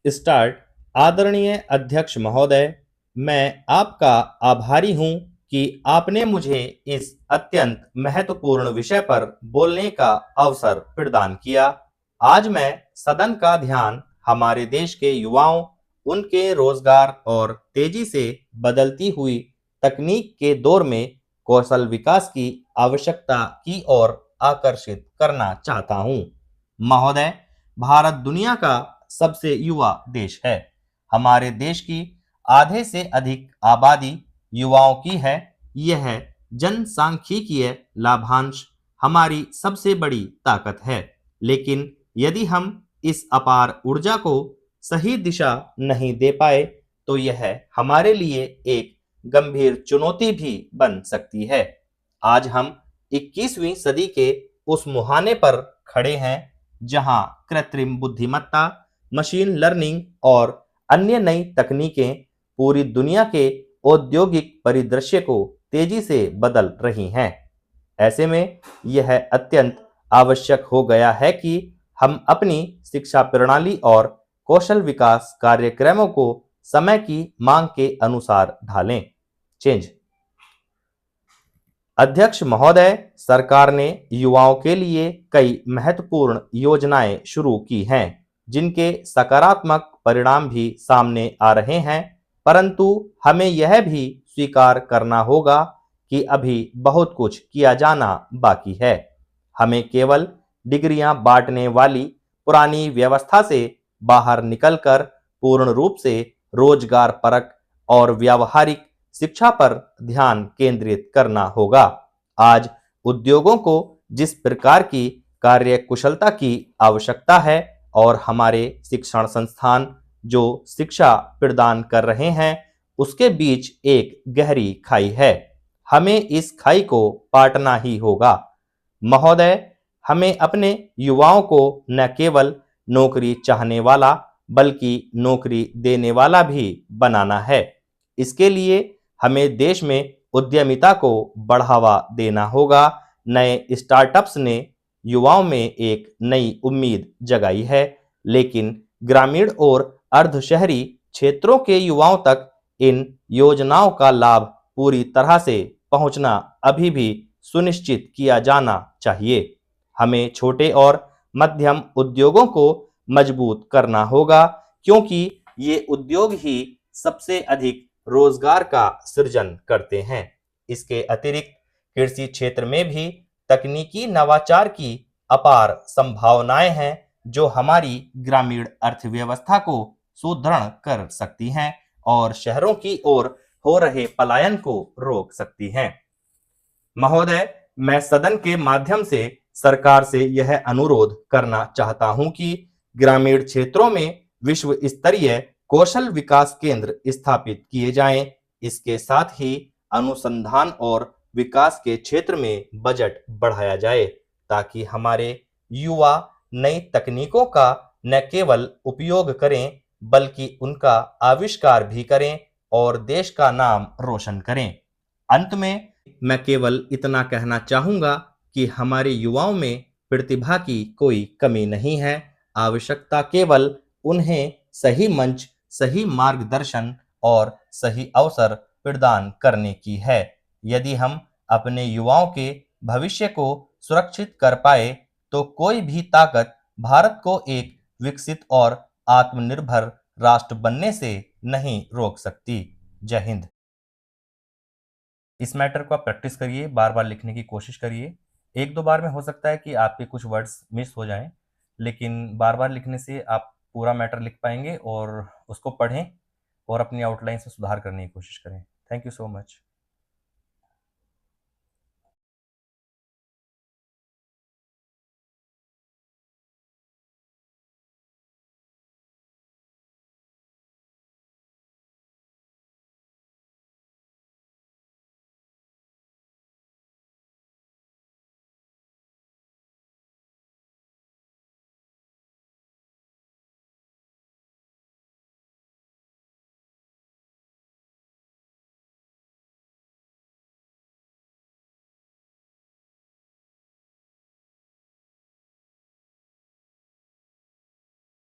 Start. आदरणीय अध्यक्ष महोदय, मैं आपका आभारी हूं कि आपने मुझे इस अत्यंत महत्वपूर्ण विषय पर बोलने का अवसर प्रदान किया। आज मैं सदन का ध्यान हमारे देश के युवाओं, उनके रोजगार और तेजी से बदलती हुई तकनीक के दौर में कौशल विकास की आवश्यकता की ओर आकर्षित करना चाहता हूं। महोदय, भारत दुनिया का सबसे युवा देश है। हमारे देश की आधे से अधिक आबादी युवाओं की है। यह जनसांख्यिकीय लाभांश हमारी सबसे बड़ी ताकत है। लेकिन यदि हम इस अपार ऊर्जा को सही दिशा नहीं दे पाए तो यह हमारे लिए एक गंभीर चुनौती भी बन सकती है। आज हम 21वीं सदी के उस मुहाने पर खड़े हैं जहां कृत्रिम बुद्धिमत्ता, मशीन लर्निंग और अन्य नई तकनीकें पूरी दुनिया के औद्योगिक परिदृश्य को तेजी से बदल रही हैं। ऐसे में यह अत्यंत आवश्यक हो गया है कि हम अपनी शिक्षा प्रणाली और कौशल विकास कार्यक्रमों को समय की मांग के अनुसार ढालें। चेंज। अध्यक्ष महोदय, सरकार ने युवाओं के लिए कई महत्वपूर्ण योजनाएं शुरू की हैं, जिनके सकारात्मक परिणाम भी सामने आ रहे हैं, परंतु हमें यह भी स्वीकार करना होगा कि अभी बहुत कुछ किया जाना बाकी है। हमें केवल डिग्रियां बांटने वाली पुरानी व्यवस्था से बाहर निकलकर पूर्ण रूप से रोजगार परक और व्यावहारिक शिक्षा पर ध्यान केंद्रित करना होगा। आज उद्योगों को जिस प्रकार की कार्य कुशलता की आवश्यकता है और हमारे शिक्षण संस्थान जो शिक्षा प्रदान कर रहे हैं, उसके बीच एक गहरी खाई है। हमें इस खाई को पाटना ही होगा। महोदय, हमें अपने युवाओं को न केवल नौकरी चाहने वाला बल्कि नौकरी देने वाला भी बनाना है। इसके लिए हमें देश में उद्यमिता को बढ़ावा देना होगा। नए स्टार्टअप्स ने युवाओं में एक नई उम्मीद जगाई है, लेकिन ग्रामीण और अर्ध-शहरी क्षेत्रों के युवाओं तक इन योजनाओं का लाभ पूरी तरह से पहुंचना अभी भी सुनिश्चित किया जाना चाहिए। हमें छोटे और मध्यम उद्योगों को मजबूत करना होगा, क्योंकि ये उद्योग ही सबसे अधिक रोजगार का सृजन करते हैं। इसके अतिरिक्त कृषि क्षेत्र में भी तकनीकी नवाचार की अपार संभावनाएं हैं, जो हमारी ग्रामीण अर्थव्यवस्था को सुदृढ़ कर सकती हैं और शहरों की ओर हो रहे पलायन को रोक सकती हैं। महोदय, मैं सदन के माध्यम से सरकार से यह अनुरोध करना चाहता हूं कि ग्रामीण क्षेत्रों में विश्व स्तरीय कौशल विकास केंद्र स्थापित किए जाएं। इसके साथ ही अनुसंधान और विकास के क्षेत्र में बजट बढ़ाया जाए, ताकि हमारे युवा नई तकनीकों का न केवल उपयोग करें बल्कि उनका आविष्कार भी करें और देश का नाम रोशन करें। अंत में मैं केवल इतना कहना चाहूंगा कि हमारे युवाओं में प्रतिभा की कोई कमी नहीं है। आवश्यकता केवल उन्हें सही मंच, सही मार्गदर्शन और सही अवसर प्रदान करने की है। यदि हम अपने युवाओं के भविष्य को सुरक्षित कर पाए तो कोई भी ताकत भारत को एक विकसित और आत्मनिर्भर राष्ट्र बनने से नहीं रोक सकती। जय हिंद। इस मैटर को आप प्रैक्टिस करिए, बार बार लिखने की कोशिश करिए। एक दो बार में हो सकता है कि आपके कुछ वर्ड्स मिस हो जाएं, लेकिन बार बार लिखने से आप पूरा मैटर लिख पाएंगे और उसको पढ़ें और अपनी आउटलाइन से सुधार करने की कोशिश करें। Thank you so much.